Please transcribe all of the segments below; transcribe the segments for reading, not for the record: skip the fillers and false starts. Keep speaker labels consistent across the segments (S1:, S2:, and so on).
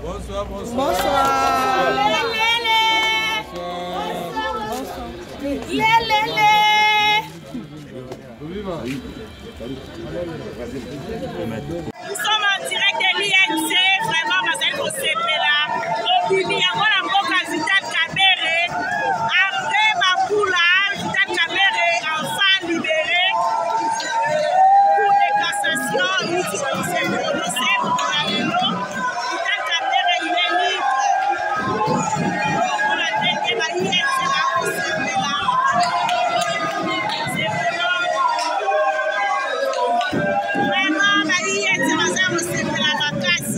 S1: Bonsoir, bonsoir.
S2: Bonsoir.
S3: Nous sommes en direct de l'INC, vraiment, Mazel Kosepela. Au Biniango, la Mboka Vital Kabere. Après Makoula, Vital Kabere, enfant libéré. Pour les cassations, nous sommes prononcés pour la Lelo. Vital Kabere, il est libre. Pour la tête de la INC, la Kosepela. C'est vraiment, la INC, Mazel Kosepela, la casse.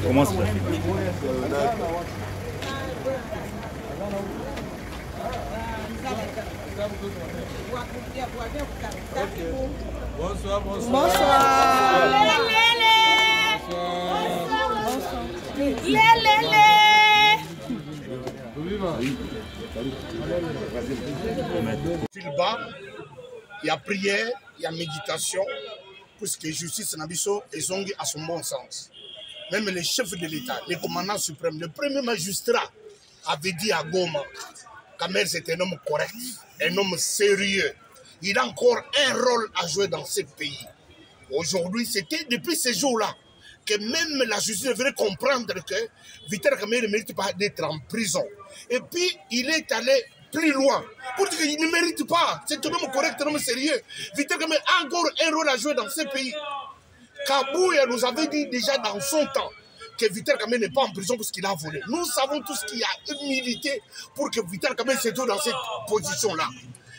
S4: Comment ça se fait?
S1: Bonsoir, bonsoir.
S2: Bonsoir.
S5: Il y a prière, il y a méditation, puisque justice Nabiso est zongue à son bon sens. Même les chefs de l'État, les commandants suprêmes, le premier magistrat avait dit à Goma qu'Amer c'est un homme correct, un homme sérieux. Il a encore un rôle à jouer dans ce pays. Aujourd'hui, c'était depuis ces jours-là que même la justice devrait comprendre que Vital Kamerhe ne mérite pas d'être en prison. Et puis, il est allé plus loin pour dire qu'il ne mérite pas. C'est un homme correct, un homme sérieux. Vital Kamerhe a encore un rôle à jouer dans ce pays. Kabouya nous avait dit déjà dans son temps que Vital Kamerhe n'est pas en prison parce qu'il a volé. Nous savons tout ce qu'il y a milité pour que Vital Kamerhe se trouve dans cette position-là.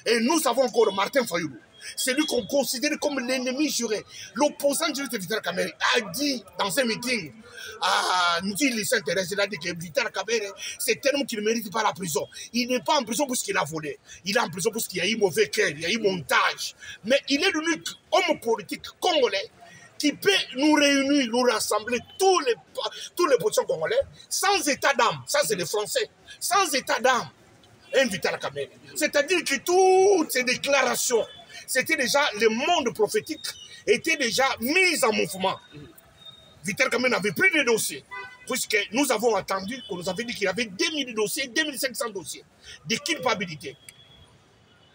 S5: Et nous savons encore Martin Fayoulou. C'est lui qu'on considère comme l'ennemi juré. L'opposant de Vital Kamerhe a dit dans un meeting à Ndili Saint-Thérèse, il a dit que Vital Kamerhe, c'est un homme qui ne mérite pas la prison. Il n'est pas en prison parce qu'il a volé. Il est en prison parce qu'il y a eu mauvais cœur, il y a eu montage. Mais il est l'unique homme politique congolais qui peut nous réunir, nous rassembler tous les positions congolais sans état d'âme. Ça, c'est les Français. Sans état d'âme. Un Vital Kamerhe. C'est-à-dire que toutes ces déclarations, c'était déjà le monde prophétique, était déjà mis en mouvement. Vital Kamerhe avait pris des dossiers, puisque nous avons entendu qu'on nous avait dit qu'il y avait 2000 dossiers, 2500 dossiers de culpabilité.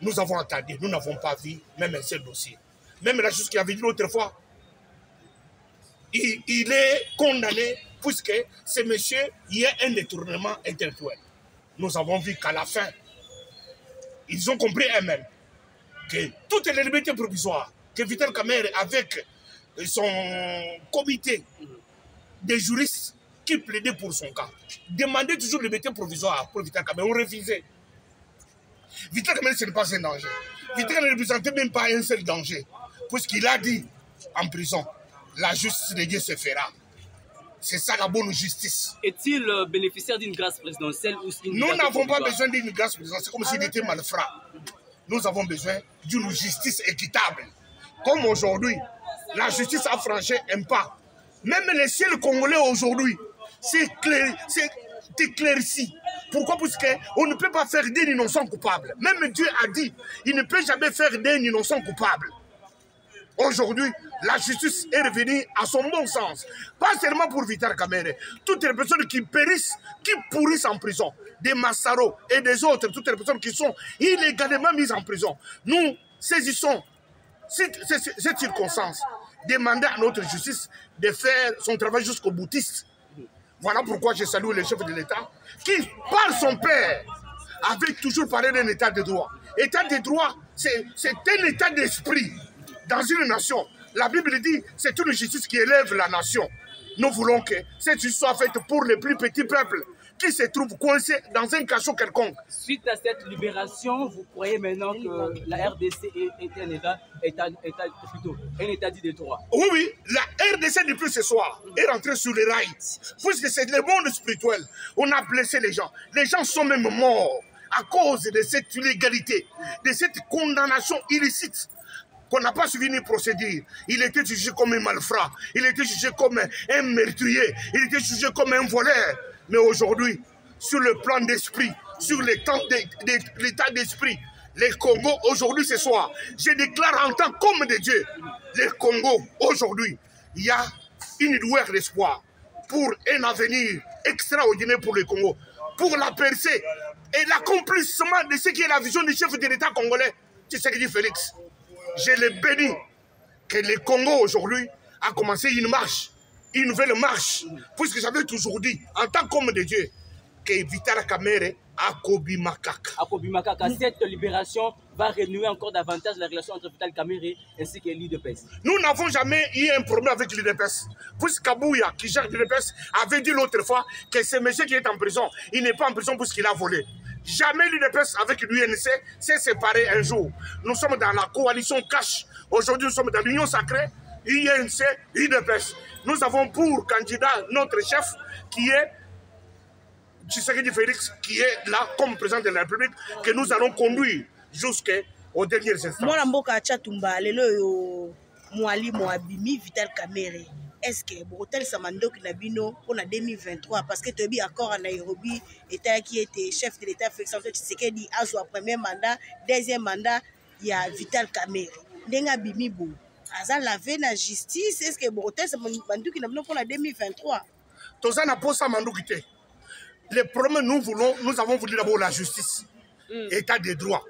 S5: Nous avons entendu, nous n'avons pas vu même un seul dossier. Même la chose qu'il avait dit l'autre fois, il est condamné puisque ce monsieur, il y a un détournement intellectuel. Nous avons vu qu'à la fin, ils ont compris eux-mêmes que toutes les libertés provisoires que Vital Kamerhe, avec son comité de juristes qui plaidaient pour son cas, demandaient toujours les libertés provisoires pour Vital Kamerhe. On refusait. Vital Kamerhe, ce n'est pas un danger. Vital Kamerhe ne représentait même pas un seul danger, puisqu'il a dit en prison, la justice de Dieu se fera. C'est ça la bonne justice.
S6: Est-il bénéficiaire d'une grâce présidentielle ou
S5: nous n'avons pas besoin d'une grâce présidentielle comme s'il était malfrat. Nous avons besoin d'une justice équitable. Comme aujourd'hui, la justice a franchi un pas. Même les ciels congolais aujourd'hui, c'est éclairci. Pourquoi? Parce qu'on ne peut pas faire d'un innocent coupable. Même Dieu a dit, il ne peut jamais faire d'un innocent coupable. Aujourd'hui, la justice est revenue à son bon sens. Pas seulement pour Vital Kamerhe. Toutes les personnes qui périssent, qui pourrissent en prison, des Massaro et des autres, toutes les personnes qui sont illégalement mises en prison. Nous saisissons cette circonstance, demandons à notre justice de faire son travail jusqu'au boutiste. Voilà pourquoi je salue le chef de l'État qui, par son père, avait toujours parlé d'un état de droit. État de droit, c'est un état d'esprit. Dans une nation, la Bible dit c'est une justice qui élève la nation. Nous voulons que cette justice soit faite pour les plus petits peuples qui se trouvent coincés dans un cachot quelconque.
S6: Suite à cette libération, vous croyez maintenant que la RDC est un état dit de droit?
S5: Oui, oui, la RDC depuis ce soir est rentrée sur les rails. Puisque c'est le monde spirituel. On a blessé les gens. Les gens sont même morts à cause de cette illégalité, de cette condamnation illicite. Qu'on n'a pas suivi ni procédure. Il était jugé comme un malfrat, il était jugé comme un meurtrier, il était jugé comme un voleur. Mais aujourd'hui, sur le plan d'esprit, sur l'état d'esprit, les Congo, aujourd'hui, ce soir, je déclare en tant qu'homme de Dieu, les Congo, aujourd'hui, il y a une lueur d'espoir pour un avenir extraordinaire pour le Congo, pour la percée et l'accomplissement de ce qui est la vision du chef de l'État congolais, Tshisekedi Félix. Je le bénis que le Congo aujourd'hui a commencé une marche, une nouvelle marche, puisque j'avais toujours dit, en tant qu'homme de Dieu, que Vital Kamerhe a Kobi Makaka.
S6: Cette libération va renouer encore davantage la relation entre Vital Kamerhe ainsi que l'UDPS.
S5: Nous n'avons jamais eu un problème avec l'UDPS. Puisqu'Abouya, qui gère l'UDPS, avait dit l'autre fois que ce monsieur qui est en prison, il n'est pas en prison puisqu'il a volé. Jamais l'UDPS avec l'UNC s'est séparé un jour. Nous sommes dans la coalition cash. Aujourd'hui, nous sommes dans l'union sacrée, UNC, UDPS. Nous avons pour candidat notre chef qui est Tshisekedi Félix, qui est là comme président de la République, que nous allons conduire jusqu'aux derniers instants.
S2: Moi, Mboka Tchatumba, lelo Mwali Moabimi, Vital Kamerhe. Est-ce que Brotel Samando qui n'a pour la 2023 parce que tu as accord à Nairobi, État qui était chef de l'État Félix Antoine Tshisekedi a son premier mandat, deuxième mandat, il y a Vital Kamerhe. Denga Bimi Bo. Aza lavé la justice, est-ce que Brotel Samando qui n'a pour la 2023?
S5: Tozana Posa Mandou Kité. Les problèmes, nous avons voulu d'abord la justice, état de droit,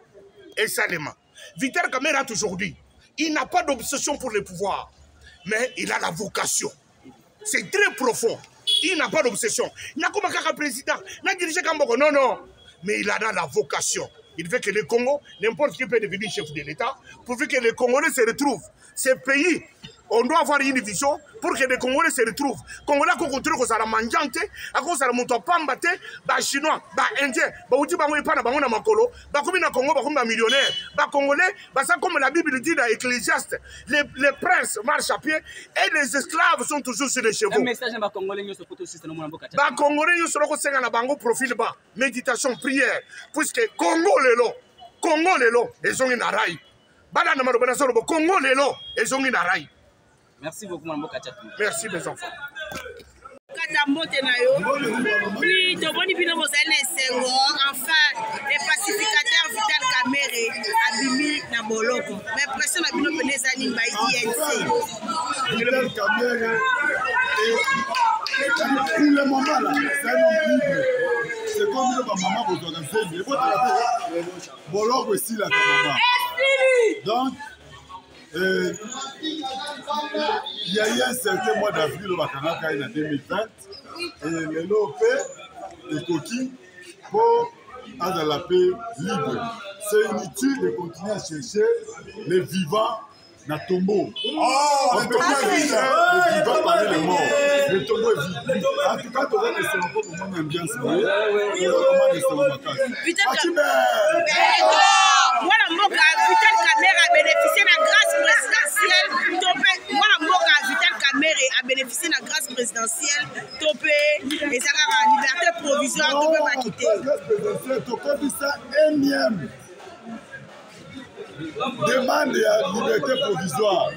S5: et seulement. Vital Kamerhe aujourd'hui, il n'a pas d'obsession pour le pouvoir, mais il a la vocation. C'est très profond. Il n'a pas d'obsession. Il n'a pas comme président, il n'a dirigé comme beaucoup. Non, non. Mais il a la vocation. Il veut que le Congo, n'importe qui peut devenir chef de l'État, pourvu que les Congolais se retrouvent. Ces pays, on doit avoir une vision pour que les Congolais se retrouvent. Les Congolais qui continuent à se mangeante, à cause de la montopambate, les Chinois, les Indiens, les Outils, les Makolo, les Congo, les millionnaires, les Congolais, comme la Bible dit dans l'Ecclésiaste, les princes marchent à pied et les esclaves sont toujours sur les chevaux.
S6: Un message à les Congolais, ils
S5: sont en profil bas, méditation, prière, puisque Congo lelo, ils ont une araille. Congo lelo, ils ont une araille.
S6: Merci beaucoup, Mme Bokacha.
S5: Merci, mes enfants.
S3: Enfin, les pacificateurs Vital Kamerhe Abimi na Boloko. Mais pression na bino penezani by INC.
S7: Vital Kamerhe pour le moment là, c'est un homme libre. C'est comme le maman vous organisez. Boloko aussi la maman. Donc il y a eu un certain mois d'avril au Bakanaka en 2020 et le LOP est coquille pour avoir la paix libre. C'est inutile de continuer à chercher les vivants dans le tombeau. On peut pas chercher les vivants parmi les morts. Le tombeau est vide. En tout cas, tu vas laisser encore pour mon ambiance.
S3: Voilà, Vital Kamerhe a bénéficié de la grâce présidentielle. Voilà, Vital Kamerhe a bénéficié
S2: bénéficier de la grâce présidentielle, topé, et ça a la liberté provisoire, topé m'a quitté.
S7: Grâce présidentielle, topé ça énième. Demande ya liberté provisoire.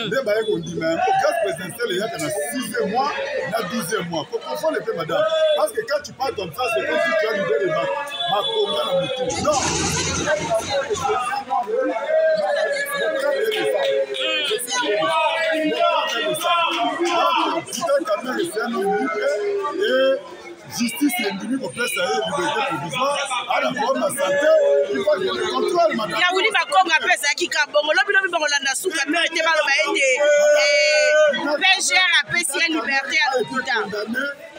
S7: Nde baye kondi même grâce présidentielle il y a 6e mois na 12e mois. Faut comprendre le madame parce que quand tu parles comme ça c'est comme si tu as l'idée de ma conga na mutu. Non. Et justice l'ennemi complexe à liberté provisoire à la forme de santé il faut que le contrôle madame.
S2: Ya wuli bakonga pesa ki ka bongo lobi bango suka mais te balo ba ete PGR a pesi ya liberté à l'hôpital.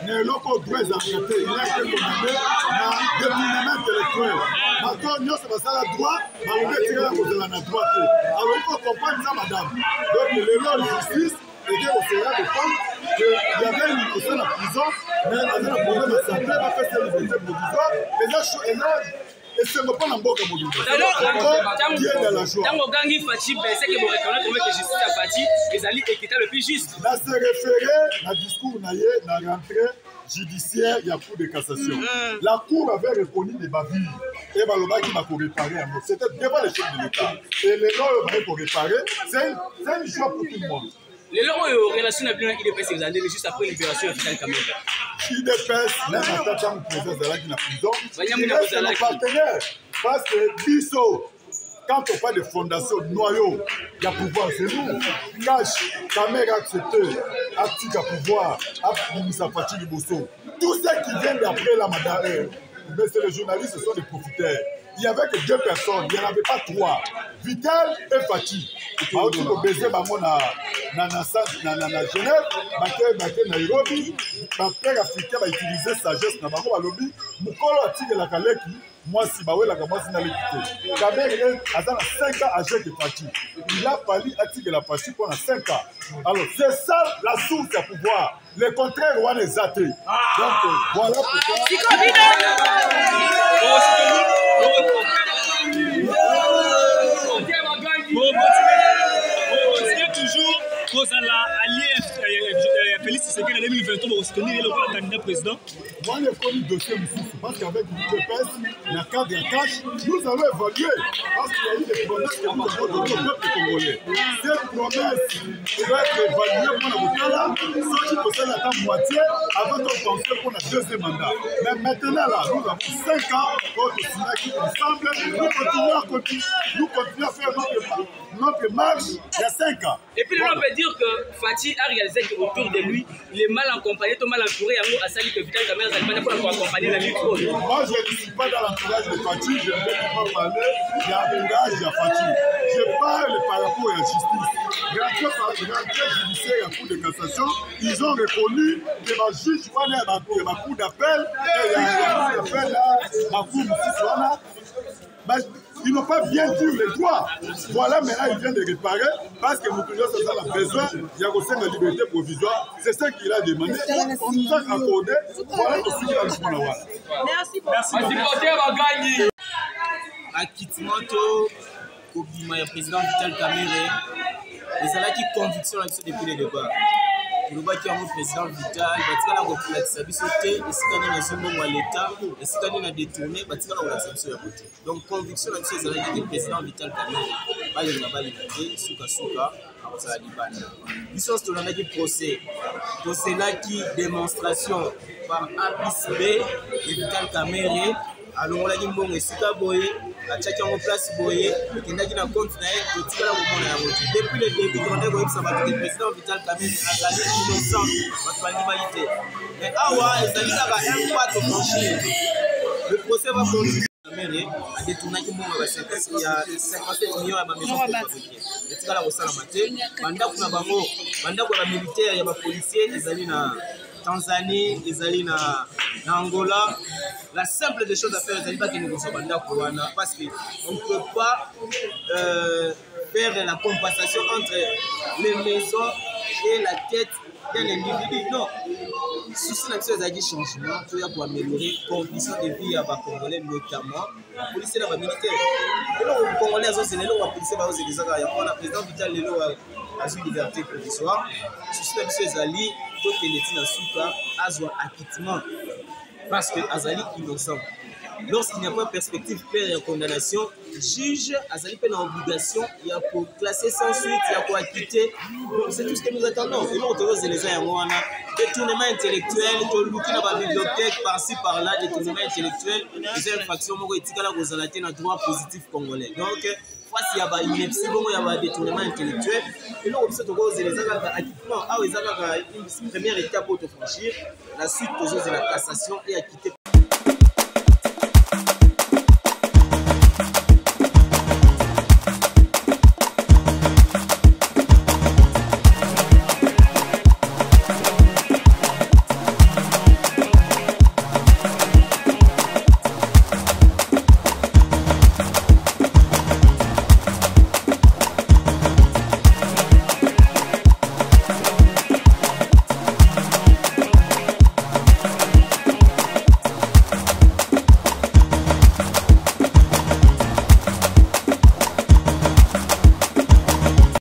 S7: Ne loko droit enquêté il a été condamné na détournement intellectuel. Maintenant nyonso basala droit baobe tika kozala na droit te. Alors il faut comprendre ça madame. Donc le loi de justice était au Sénat de femme qu'il y avait une innocente en prison, mais elle avait un problème de santé, elle a fait sa liberté provisoire, et ce n'est pas un bon comme qui est dans la joie.
S6: Tant que Gangi Fati, c'est que vous reconnaissez que justice à Fati, les alliés équitables le plus juste.
S7: Là, c'est référé à discours dans la rentrée judiciaire, il y a cour de cassation. La cour avait reconnu des bavures. Et Baloba qui m'a réparé un mot. C'était devant les chefs de l'État. Et les lois pour réparer, c'est une joie pour tout le monde.
S6: Les lois relation avec l'IDPS exalté juste après libération de Vital Kamerhe.
S7: l'IDPS, même en tant que président de la prison, il reste nos partenaires. Parce que Bisso, quand on parle de fondation noyau, il y a pouvoir, c'est nous. Cash, Kamerhe a accepté, Actique à pouvoir, Abimisa Fati Liboso. Tous ceux qui viennent d'après la madame, mais c'est les journalistes, ce sont des profiteurs. Il n'y avait que 2 personnes, il n'y en avait pas 3. Vital et Fati. Aouti ko baiser bango na Genève, baké Nairobi, père africain va utiliser sagesse na bango balobi, mukolo atike la kaleki, moi si bawe la kamasi na l'équité. Kamerhe a 5 ans âgé que Fati. Il a fallu attirer la Fati pendant 5 ans. Alors c'est ça la source à pouvoir. Le contraire on est athées. Donc voilà pourquoi.
S4: Toujours cause à la alliée Félix Tshisekedi en 2023 pour soutenir le candidat président.
S7: Moi, je connais le dossier parce qu'avec l'IDPS, la carte de cash, nous allons évaluer parce qu'il y a eu des promesses que nous avons données au peuple congolais. Cette promesse doit être évaluée pour le Bukala, sans qu'il possède la moitié avant de penser pour le 2e mandat. Mais maintenant, là, nous avons 5 ans pour que signer ensemble. Nous continuons à faire notre marche il y a 5 ans.
S6: Et puis, on peut dire que Fati a réalisé qu'autour de lui, il est mal accompagné, tout mal entouré. À Sali que Vital Kamerhe a pour accompagner la lutte. Moi,
S7: je ne suis pas dans l'entourage de Fati, je ne vais pas parler de l'entourage de Fati. Je parle par rapport à la justice. Rentrée judiciaire à la Cour de cassation, ils ont reconnu que le juge a la Cour d'appel, et il y a la Cour d'appel, la Cour de ils n'ont pas bien dit les droits. Voilà, maintenant ils viennent de réparer parce que Moutoulio Sazal a besoin, il y a aussi la liberté provisoire. C'est ça qu'il a demandé. On nous a accordé. Voilà aussi qu'il a dit pour la voir.
S2: Merci beaucoup.
S6: Merci.
S8: Acquittement Kobima, le président Vital Kamerhe, et c'est là qui conviction depuis le départ. Le bas qui est un président Vital, batika na kokulakisa biso te, esikani na zombongo ya l'État, esikani na détourné, batika na kolakisa biso ya côté. Donc conviction na biso ezalaki que le président Vital Kamerhe balinga balingaki suka akozala libanda. Biso nyonso tolandaki procès, toselaki démonstration par A plus B de Vital Kamerhe alongolaki mbongo esika boye atiaki yango place boye ekendaki na compte na ye totikala komona yango te. Depuis le début tokendaki koyebisa bato ke président Vital Kamerhe azali innocent bato bandimaki te. Mais awa ezali kaka un pas tofranchir. Le procès va continuer. Kamerhe adetournaki mbongo ya 57 millions ya bamaison fabriquée etikala kosalama te. Bandako na bango bandako ya bamilitaire ya bapolicier ezali na Tanzanie, ezali na Angola. La simple des choses à faire, c'est pas qu'il nous parce qu'on ne peut pas faire la compensation entre les maisons et la tête d'un individu. Non. Souci de ces changements, il faut améliorer les conditions de vie à les Congolais, notamment les policiers et les militaires. Et les Congolais, c'est les policiers, le président Vital azwi liberté provisoire souci na biso ezali tokende ntina suka azwa acquittement parce que azali innocent. Lorsqu'il n'y a pas de perspective claire de condamnation, juge azali pe na obligation ya ko classer sans suite ya ko acquitter. Donc c'est tout ce que nous attendons. Et nous retrouvons les yango wana détournement intellectuel, to luki na ba bibliothèque par-ci par-là, détournement intellectuel, c'est une faction moko etikala ko zalate na droit positif congolais. Donc face ya ba ineptie bongo ya ba détournement intellectuel, et nous observons que les acquittement, ah ils avaient une première étape pour te franchir, la suite aux la cassation et acquitter